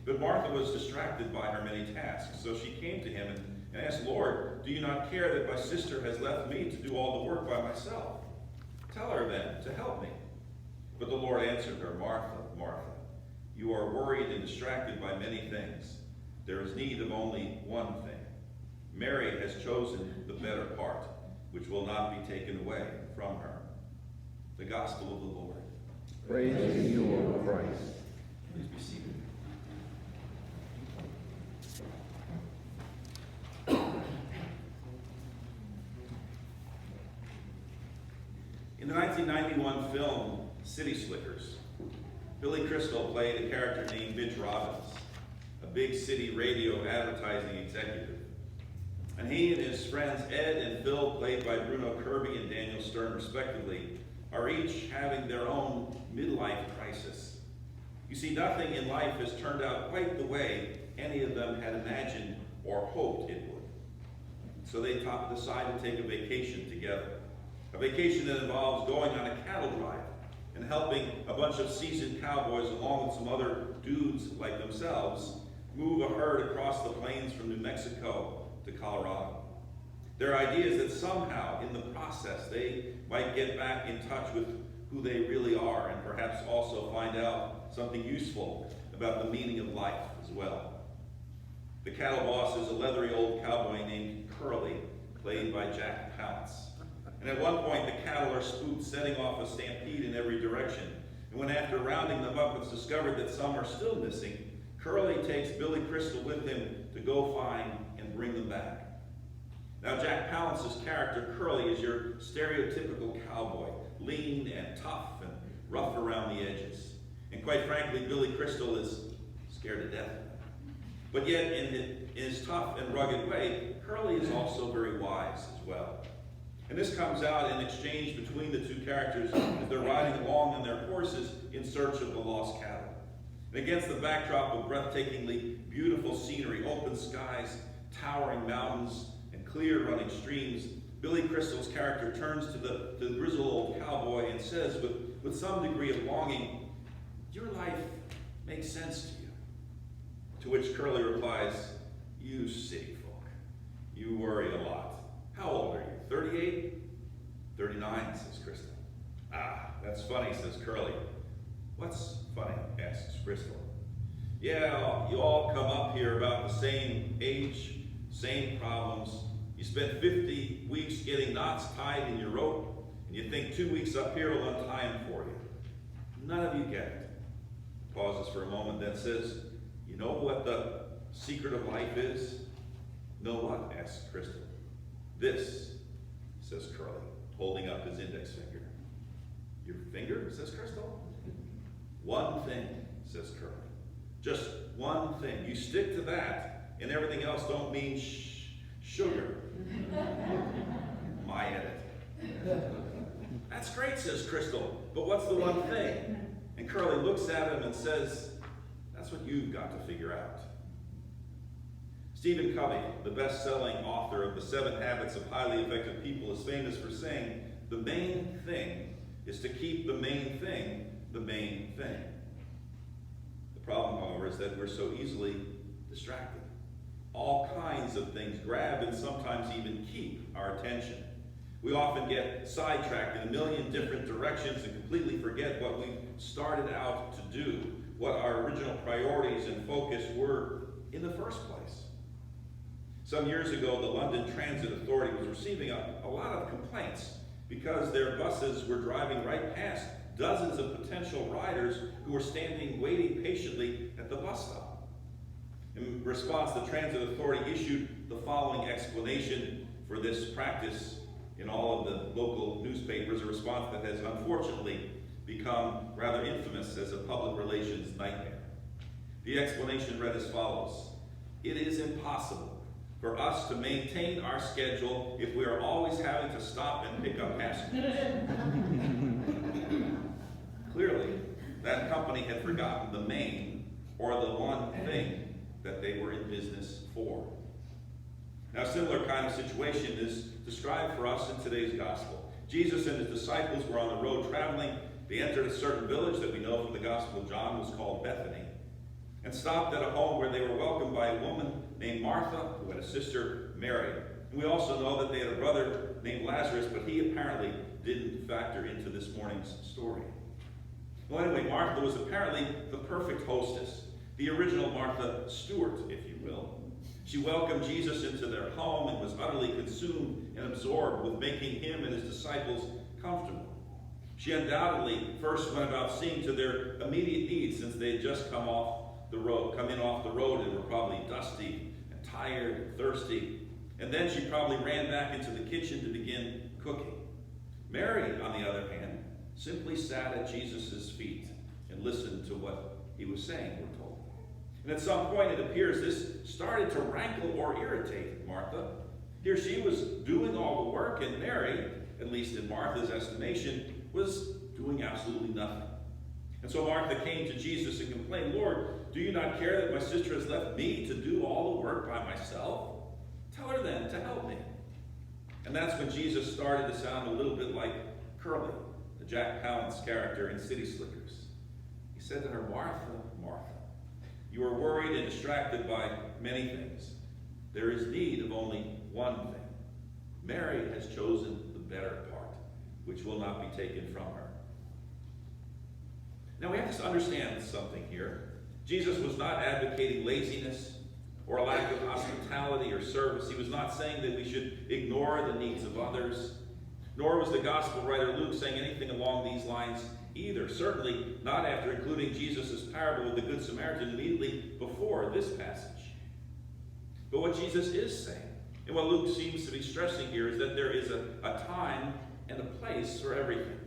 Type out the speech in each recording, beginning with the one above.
But Martha was distracted by her many tasks, so she came to him and asked, Lord, do you not care that my sister has left me to do all the work by myself? Tell her then to help me. But the Lord answered her, Martha, Martha, you are worried and distracted by many things. There is need of only one thing. Mary has chosen the better part, which will not be taken away from her. The Gospel of the Lord. Praise to you, O Christ. Please be seated. In the 1991 film City Slickers, Billy Crystal played a character named Mitch Robbins, a big city radio advertising executive. And he and his friends Ed and Phil, played by Bruno Kirby and Daniel Stern respectively, are each having their own midlife crisis. You see, nothing in life has turned out quite the way any of them had imagined or hoped it would. So they decide to take a vacation together. A vacation that involves going on a cattle drive and helping a bunch of seasoned cowboys along with some other dudes like themselves move a herd across the plains from New Mexico to Colorado. Their idea is that somehow in the process they might get back in touch with who they really are and perhaps also find out something useful about the meaning of life as well. The cattle boss is a leathery old cowboy named Curly, played by Jack Palance. And at one point, the cattle are spooked, setting off a stampede in every direction. And when after rounding them up, it's discovered that some are still missing, Curly takes Billy Crystal with him to go find and bring them back. Now, Jack Palance's character, Curly, is your stereotypical cowboy, lean and tough and rough around the edges. And quite frankly, Billy Crystal is scared to death of him. But yet, in his tough and rugged way, Curly is also very wise as well. And this comes out in exchange between the two characters as they're riding along on their horses in search of the lost cattle. And against the backdrop of breathtakingly beautiful scenery, open skies, towering mountains, and clear running streams, Billy Crystal's character turns to the grizzled old cowboy and says with some degree of longing, your life makes sense to you. To which Curly replies, you city folk, you worry a lot. How old are you? 38? 39, says Crystal. Ah, that's funny, says Curly. What's funny? Asks Crystal. Yeah, you all come up here about the same age, same problems. You spent 50 weeks getting knots tied in your rope, and you think 2 weeks up here will untie them for you. None of you get it. Pauses for a moment, then says, you know what the secret of life is? Know what? Asks Crystal. This, says Curly, holding up his index finger. Your finger? Says Crystal. One thing, says Curly. Just one thing. You stick to that, and everything else don't mean sugar. My edit. That's great, says Crystal, but what's the one thing? And Curly looks at him and says, that's what you've got to figure out. Stephen Covey, the best-selling author of The 7 Habits of Highly Effective People, is famous for saying, the main thing is to keep the main thing the main thing. The problem, however, is that we're so easily distracted. All kinds of things grab and sometimes even keep our attention. We often get sidetracked in a million different directions and completely forget what we started out to do, what our original priorities and focus were in the first place. Some years ago, the London Transit Authority was receiving a lot of complaints because their buses were driving right past dozens of potential riders who were standing waiting patiently at the bus stop. In response, the Transit Authority issued the following explanation for this practice in all of the local newspapers, a response that has unfortunately become rather infamous as a public relations nightmare. The explanation read as follows: it is impossible for us to maintain our schedule if we are always having to stop and pick up passengers. Clearly, that company had forgotten the main or the one thing that they were in business for. Now, a similar kind of situation is described for us in today's gospel. Jesus and his disciples were on the road traveling. They entered a certain village that we know from the Gospel of John was called Bethany. and stopped at a home where they were welcomed by a woman named Martha, who had a sister, Mary. And we also know that they had a brother named Lazarus, but he apparently didn't factor into this morning's story. Well, anyway, Martha was apparently the perfect hostess, the original Martha Stewart, if you will. She welcomed Jesus into their home and was utterly consumed and absorbed with making him and his disciples comfortable. She undoubtedly first went about seeing to their immediate needs, since they had just come in off the road and were probably dusty and tired and thirsty. And then she probably ran back into the kitchen to begin cooking. Mary, on the other hand, simply sat at Jesus' feet and listened to what he was saying, we're told. And at some point, it appears this started to rankle or irritate Martha. Here she was doing all the work, and Mary, at least in Martha's estimation, was doing absolutely nothing. And so Martha came to Jesus and complained, "Lord, do you not care that my sister has left me to do all the work by myself? Tell her then to help me." And that's when Jesus started to sound a little bit like Curly, the Jack Palance character in City Slickers. He said to her, "Martha, Martha, you are worried and distracted by many things. There is need of only one thing. Mary has chosen the better part, which will not be taken from her." Now we have to understand something here. Jesus was not advocating laziness or a lack of hospitality or service. He was not saying that we should ignore the needs of others. Nor was the gospel writer Luke saying anything along these lines either. Certainly not after including Jesus' parable of the Good Samaritan immediately before this passage. But what Jesus is saying, and what Luke seems to be stressing here, is that there is a time and a place for everything.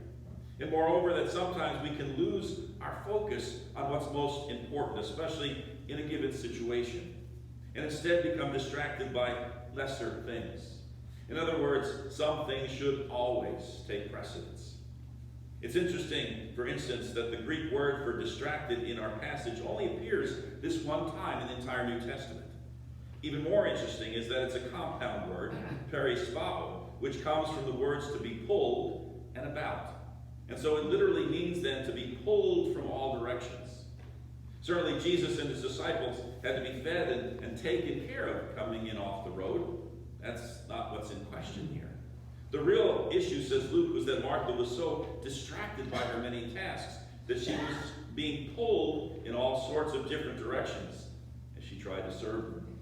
And moreover, that sometimes we can lose our focus on what's most important, especially in a given situation, and instead become distracted by lesser things. In other words, some things should always take precedence. It's interesting, for instance, that the Greek word for distracted in our passage only appears this one time in the entire New Testament. Even more interesting is that it's a compound word, perispao, which comes from the words to be pulled and about. And so it literally means then to be pulled from all directions. Certainly Jesus and his disciples had to be fed and taken care of coming in off the road. That's not what's in question here. The real issue, says Luke, was that Martha was so distracted by her many tasks that she was being pulled in all sorts of different directions as she tried to serve them.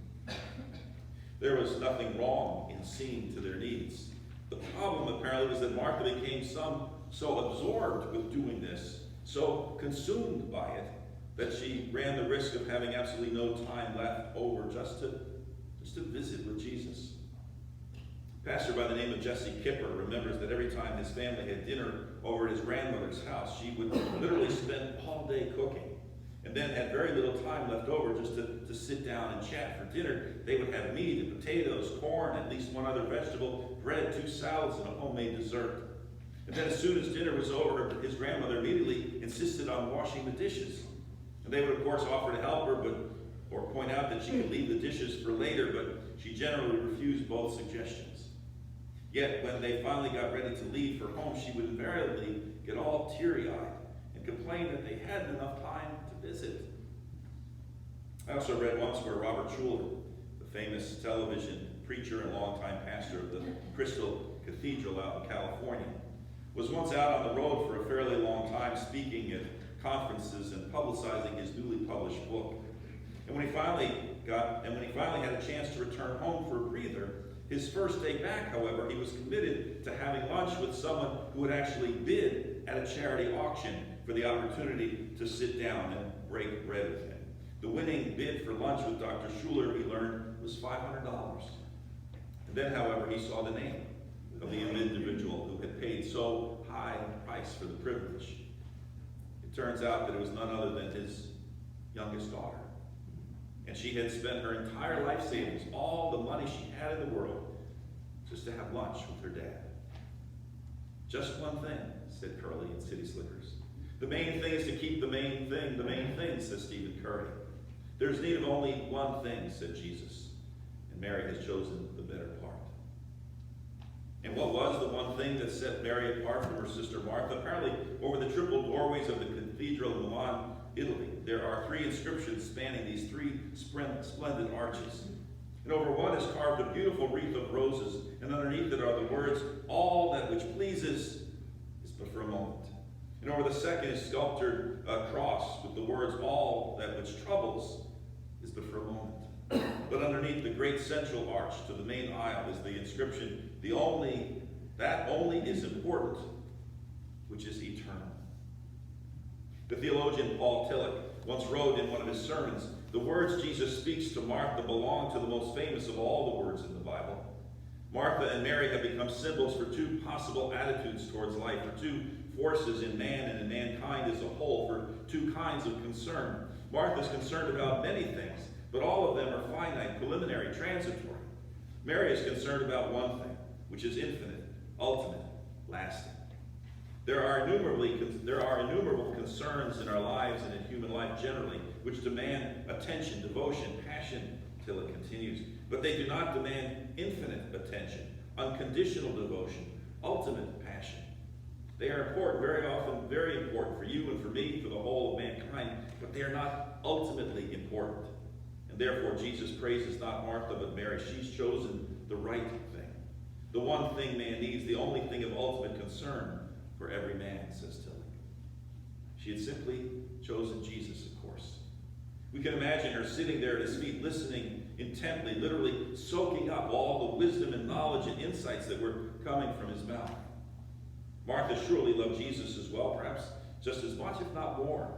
There was nothing wrong in seeing to their needs. The problem, apparently, was that Martha became so absorbed with doing this, so consumed by it, that she ran the risk of having absolutely no time left over just to visit with Jesus. A pastor by the name of Jesse Kipper remembers that every time his family had dinner over at his grandmother's house, she would literally spend all day cooking, and then had very little time left over just to sit down and chat. For dinner, they would have meat and potatoes, corn, at least one other vegetable, bread, 2 salads, and a homemade dessert. And then as soon as dinner was over, his grandmother immediately insisted on washing the dishes. And they would, of course, offer to help her, or point out that she could leave the dishes for later, but she generally refused both suggestions. Yet, when they finally got ready to leave for home, she would invariably get all teary-eyed and complain that they hadn't enough time to visit. I also read once where Robert Schuller, the famous television preacher and longtime pastor of the Crystal Cathedral out in California, was once out on the road for a fairly long time speaking at conferences and publicizing his newly published book. And when he finally had a chance to return home for a breather, his first day back, however, he was committed to having lunch with someone who would actually bid at a charity auction for the opportunity to sit down and break bread with him. The winning bid for lunch with Dr. Schuller, he learned, was $500. And then, however, he saw the name of the individual who had paid so high a price for the privilege. It turns out that it was none other than his youngest daughter. And she had spent her entire life savings, all the money she had in the world, just to have lunch with her dad. Just one thing, said Curly in City Slickers. The main thing is to keep the main thing, says Stephen Curry. There's need of only one thing, said Jesus, and Mary has chosen the better part. And what was the one thing that set Mary apart from her sister Martha? Apparently, over the triple doorways of the cathedral in Milan Italy. There are 3 inscriptions spanning these 3 splendid arches. And over one is carved a beautiful wreath of roses, and underneath it are the words, "All that which pleases is but for a moment." And over the second is sculptured a cross with the words, "All that which troubles is but for a moment." But underneath the great central arch to the main aisle is the inscription, "That only is important, which is eternal." The theologian Paul Tillich once wrote in one of his sermons, "The words Jesus speaks to Martha belong to the most famous of all the words in the Bible." Martha and Mary have become symbols for 2 possible attitudes towards life, for 2 forces in man and in mankind as a whole, for 2 kinds of concern. Martha is concerned about many things, but all of them are finite, preliminary, transitory. Mary is concerned about one thing, which is infinite, ultimate, lasting. There are innumerable concerns in our lives and in human life generally, which demand attention, devotion, passion, till it continues. But they do not demand infinite attention, unconditional devotion, ultimate passion. They are important, very often very important for you and for me, for the whole of mankind, but they are not ultimately important. And therefore Jesus praises not Martha but Mary. She's chosen the right thing. The one thing man needs, the only thing of ultimate concern for every man, says Tillich. She had simply chosen Jesus, of course. We can imagine her sitting there at his feet, listening intently, literally soaking up all the wisdom and knowledge and insights that were coming from his mouth. Martha surely loved Jesus as well, perhaps just as much, if not more,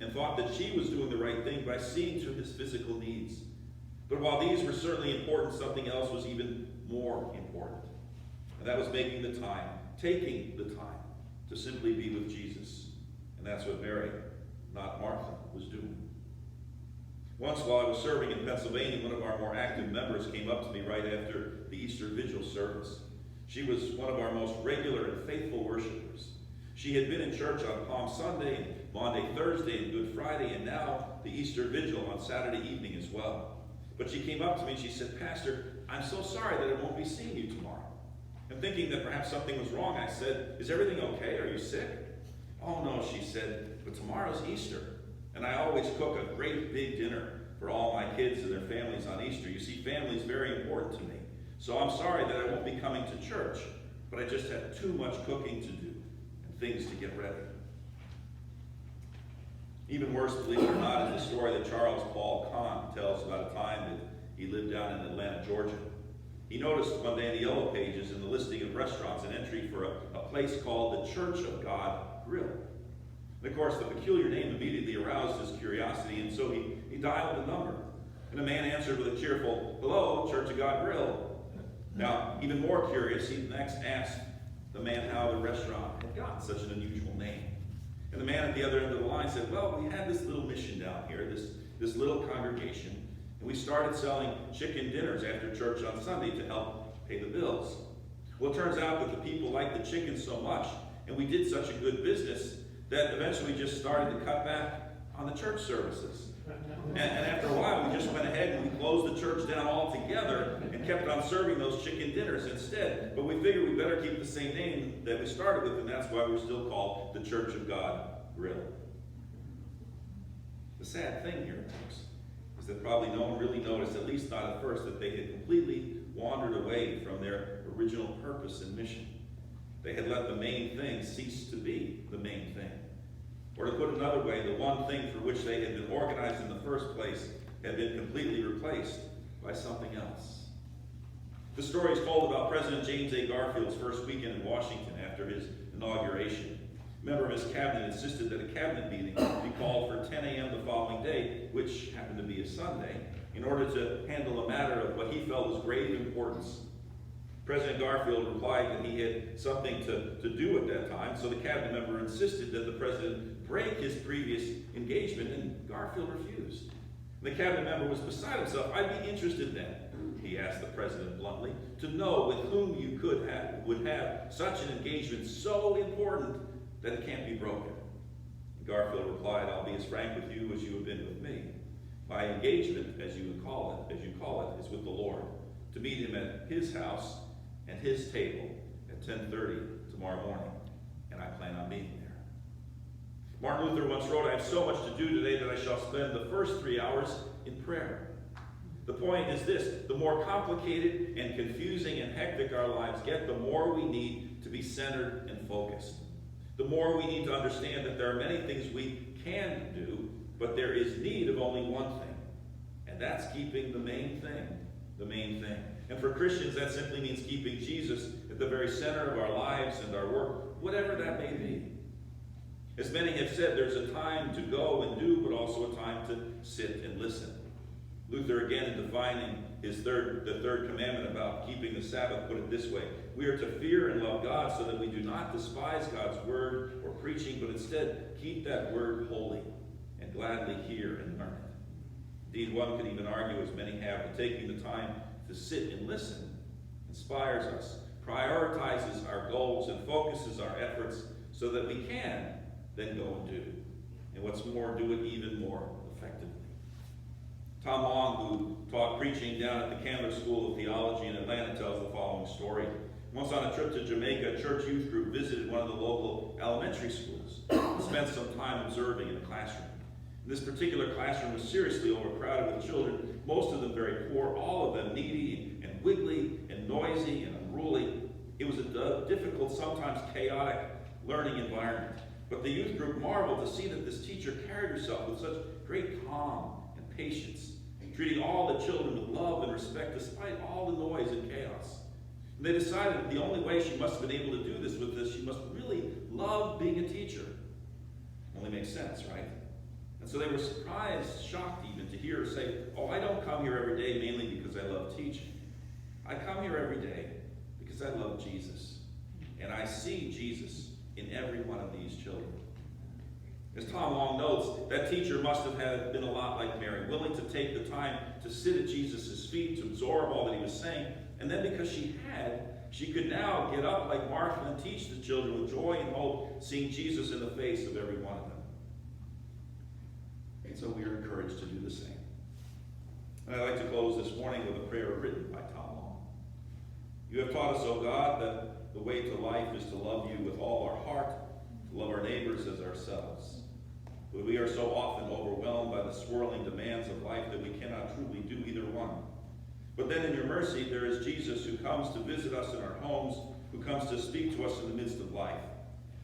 and thought that she was doing the right thing by seeing to his physical needs. But while these were certainly important, something else was even more important. And that was making the time, taking the time to simply be with Jesus. And that's what Mary, not Martha, was doing. Once while I was serving in Pennsylvania, one of our more active members came up to me right after the Easter Vigil service. She was one of our most regular and faithful worshipers. She had been in church on Palm Sunday, Maundy Thursday, and Good Friday, and now the Easter Vigil on Saturday evening as well. But she came up to me and she said, "Pastor, I'm so sorry that I won't be seeing you tomorrow." And thinking that perhaps something was wrong, I said, "Is everything okay? Are you sick?" "Oh no," she said, "but tomorrow's Easter, and I always cook a great big dinner for all my kids and their families on Easter. You see, family is very important to me. So I'm sorry that I won't be coming to church, but I just have too much cooking to do and things to get ready." Even worse, believe it or not, is the story that Charles Paul Kahn tells about a time that he lived down in Atlanta, Georgia. He noticed one day in the Yellow Pages in the listing of restaurants an entry for a place called the Church of God Grill. And of course, the peculiar name immediately aroused his curiosity, and so he dialed the number. And a man answered with a cheerful, "Hello, Church of God Grill." Now, even more curious, he next asked the man how the restaurant had gotten such an unusual name. And the man at the other end of the line said, "Well, we had this little mission down here, this little congregation, and we started selling chicken dinners after church on Sunday to help pay the bills. Well, it turns out that the people liked the chicken so much, and we did such a good business, that eventually we just started to cut back on the church services. And after a while, we just went ahead and we closed the church down altogether and kept on serving those chicken dinners instead. But we figured we better keep the same name that we started with, and that's why we're still called the Church of God Grill." The sad thing here, folks, is that probably no one really noticed, at least not at first, that they had completely wandered away from their original purpose and mission. They had let the main thing cease to be the main thing. Or to put another way, the one thing for which they had been organized in the first place had been completely replaced by something else. The story is told about President James A. Garfield's first weekend in Washington after his inauguration. A member of his cabinet insisted that a cabinet meeting be called for 10 a.m. the following day, which happened to be a Sunday, in order to handle a matter of what he felt was grave importance. President Garfield replied that he had something to do at that time, so the cabinet member insisted that the president break his previous engagement, and Garfield refused. The cabinet member was beside himself. "I'd be interested then," he asked the president bluntly, "to know with whom you would have such an engagement so important that it can't be broken." And Garfield replied, "I'll be as frank with you as you have been with me. My engagement, as you call it, is with the Lord, to meet him at his house and his table at 10:30 tomorrow morning, and I plan on being there." Martin Luther once wrote, "I have so much to do today that I shall spend the first 3 hours in prayer." The point is this: the more complicated and confusing and hectic our lives get, the more we need to be centered and focused. The more we need to understand that there are many things we can do, but there is need of only one thing, and that's keeping the main thing, the main thing. And for Christians, that simply means keeping Jesus at the very center of our lives and our work, whatever that may be. As many have said, there's a time to go and do, but also a time to sit and listen. Luther, again, in defining the third commandment about keeping the Sabbath, put it this way: we are to fear and love God so that we do not despise God's word or preaching, but instead keep that word holy and gladly hear and learn it. Indeed, one could even argue, as many have, that taking the time to sit and listen inspires us, prioritizes our goals, and focuses our efforts so that we can then go and do. And what's more, do it even more effectively. Tom Long, who taught preaching down at the Candler School of Theology in Atlanta, tells the following story. Once on a trip to Jamaica, a church youth group visited one of the local elementary schools and spent some time observing in a classroom. This particular classroom was seriously overcrowded with children, most of them very poor, all of them needy and wiggly and noisy and unruly. It was a difficult, sometimes chaotic learning environment. But the youth group marveled to see that this teacher carried herself with such great calm and patience, treating all the children with love and respect despite all the noise and chaos. And they decided that the only way she must have been able to do this with this, she must really love being a teacher. Only makes sense, right? And so they were surprised, shocked even, to hear her say, "Oh, I don't come here every day mainly because I love teaching. I come here every day because I love Jesus. And I see Jesus in every one of these children." As Tom Long notes, that teacher must have been a lot like Mary, willing to take the time to sit at Jesus' feet, to absorb all that he was saying. And then because she could now get up like Martha and teach the children with joy and hope, seeing Jesus in the face of every one of them. And so we are encouraged to do the same. And I'd like to close this morning with a prayer written by Tom Long. "You have taught us, O God, that the way to life is to love you with all our heart, to love our neighbors as ourselves. But we are so often overwhelmed by the swirling demands of life that we cannot truly do either one. But then in your mercy, there is Jesus who comes to visit us in our homes, who comes to speak to us in the midst of life.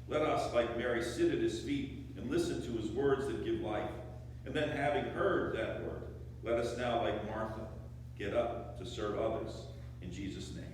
Let us, like Mary, sit at his feet and listen to his words that give life. And then, having heard that word, let us now, like Martha, get up to serve others in Jesus' name."